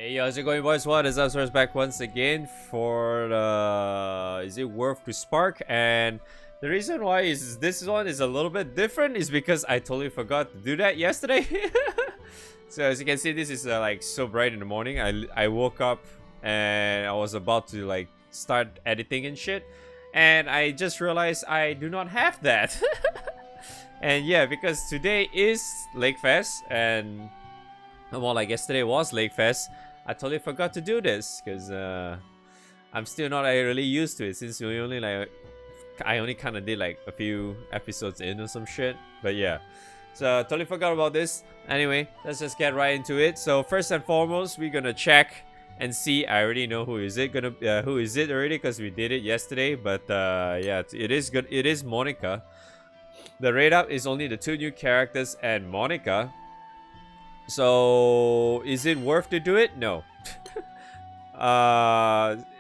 Hey, how's it going, boys? What is up? So back once again for the Is It Worth to Spark? And the reason why is this one is a little bit different is because I totally forgot to do that yesterday. So as you can see, this is like so bright in the morning. I woke up and I was about to like start editing and shit, and I just realized I do not have that. And yeah, because today is Lake Fest, and well, like yesterday was Lake Fest, I totally forgot to do this because I'm still not really used to it since we only I only kind of did like a few episodes in or some shit. But yeah, so I totally forgot about this. Anyway, let's just get right into it. So first and foremost, we're gonna check and see. I already know who is it already because we did it yesterday. But yeah, it is good. It is Monica. The rate up is only the 2 new characters and Monica. So is it worth to do it? No.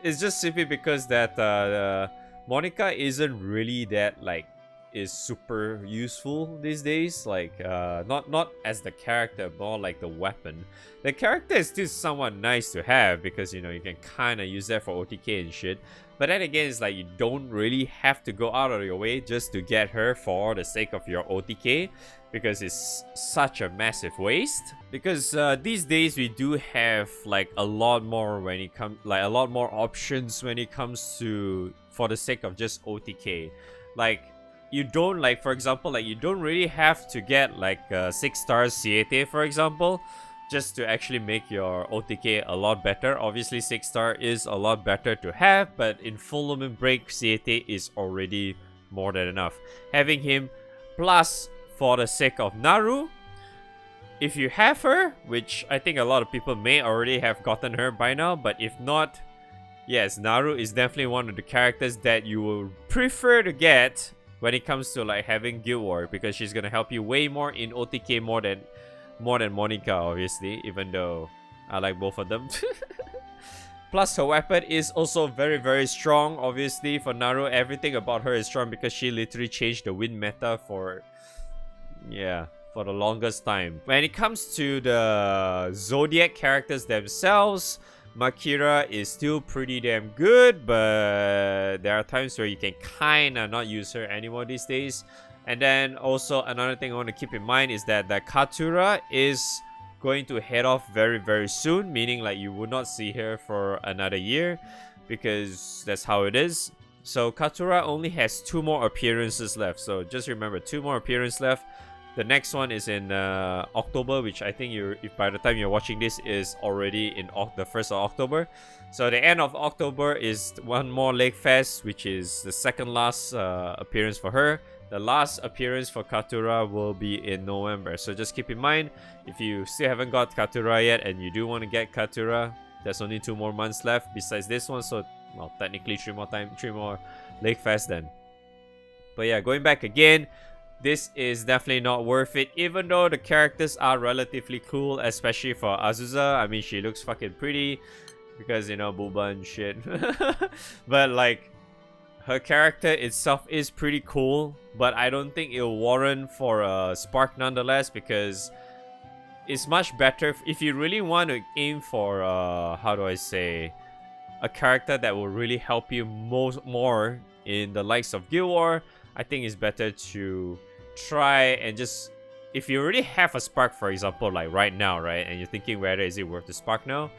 It's just simply because that Monica isn't really that like is super useful these days. Like not as the character, more like the weapon. The character is still somewhat nice to have because you know you can kind of use that for OTK and shit. But then again, it's like you don't really have to go out of your way just to get her for the sake of your OTK, because it's such a massive waste. Because these days we do have like a lot more when it comes, like a lot more options when it comes to for the sake of just OTK. Like you don't, like for example, like you don't really have to get like 6 stars Siete, for example, just to actually make your OTK a lot better. Obviously 6 star is a lot better to have, but in Full Lumen Break, Siete is already more than enough. Having him plus for the sake of Naru, if you have her, which I think a lot of people may already have gotten her by now, but if not, yes, Naru is definitely one of the characters that you will prefer to get when it comes to like having Guild War, because she's gonna help you way more in OTK more than Monica, obviously, even though I like both of them. Plus her weapon is also very strong. Obviously for Naru, everything about her is strong because she literally changed the wind meta for the longest time. When it comes to the Zodiac characters themselves, Makira is still pretty damn good, but there are times where you can kinda not use her anymore these days. And then also another thing I want to keep in mind is that the Katura is going to head off very soon, meaning like you will not see her for another year, because that's how it is. So Katura only has 2 more appearances left, so just remember 2 more appearances left. The next one is in October, which I think if by the time you're watching this is already in the 1st of October. So the end of October is one more Lake Fest, which is the second last appearance for her. The last appearance for Katura will be in November. So just keep in mind, if you still haven't got Katura yet and you do want to get Katura, there's only 2 more months left besides this one. So, well, technically 3 more Lake Fest then. But yeah, going back again, this is definitely not worth it, even though the characters are relatively cool, especially for Azusa. I mean, she looks fucking pretty because, you know, booba and shit. But like, her character itself is pretty cool, but I don't think it'll warrant for a Spark nonetheless, because it's much better if you really want to aim for how do I say, a character that will really help you more in the likes of Guild War. I think it's better to try and just, if you already have a Spark, for example, like right now, right, and you're thinking whether is it worth the Spark now,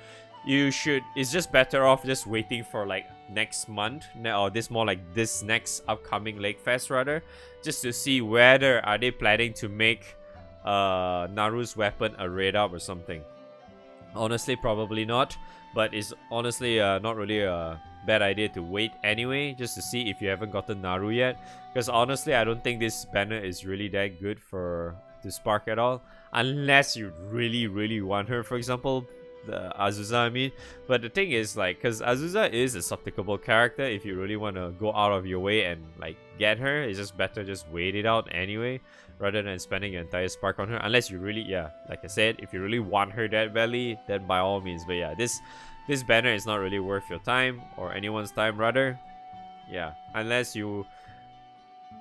it's just better off just waiting for like next month, or this next upcoming Lake Fest rather, just to see whether are they planning to make Naru's weapon a raid up or something. Honestly, probably not, but it's honestly not really a bad idea to wait anyway, just to see if you haven't gotten Naru yet, because honestly I don't think this banner is really that good to Spark at all, unless you really want her, for example the Azusa, I mean. But the thing is, like, because Azusa is a supplicable character, if you really want to go out of your way and like get her, it's just better just wait it out anyway rather than spending your entire Spark on her, unless you really, yeah, like I said, if you really want her that badly, then by all means. But yeah, this banner is not really worth your time, or anyone's time rather. Yeah, unless you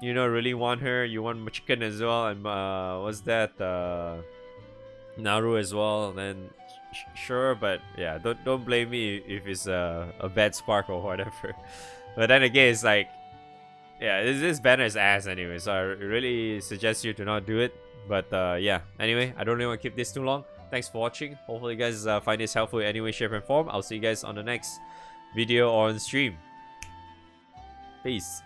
really want her, you want Chicken as well, and what's that, Naru as well, then sure, but yeah, don't blame me if it's a bad spark or whatever. But then again, it's like, yeah, this banner is ass anyway, so I really suggest you to not do it. But yeah, anyway, I don't really want to keep this too long. Thanks for watching. Hopefully you guys find this helpful in any way, shape, and form. I'll see you guys on the next video or on stream. Peace.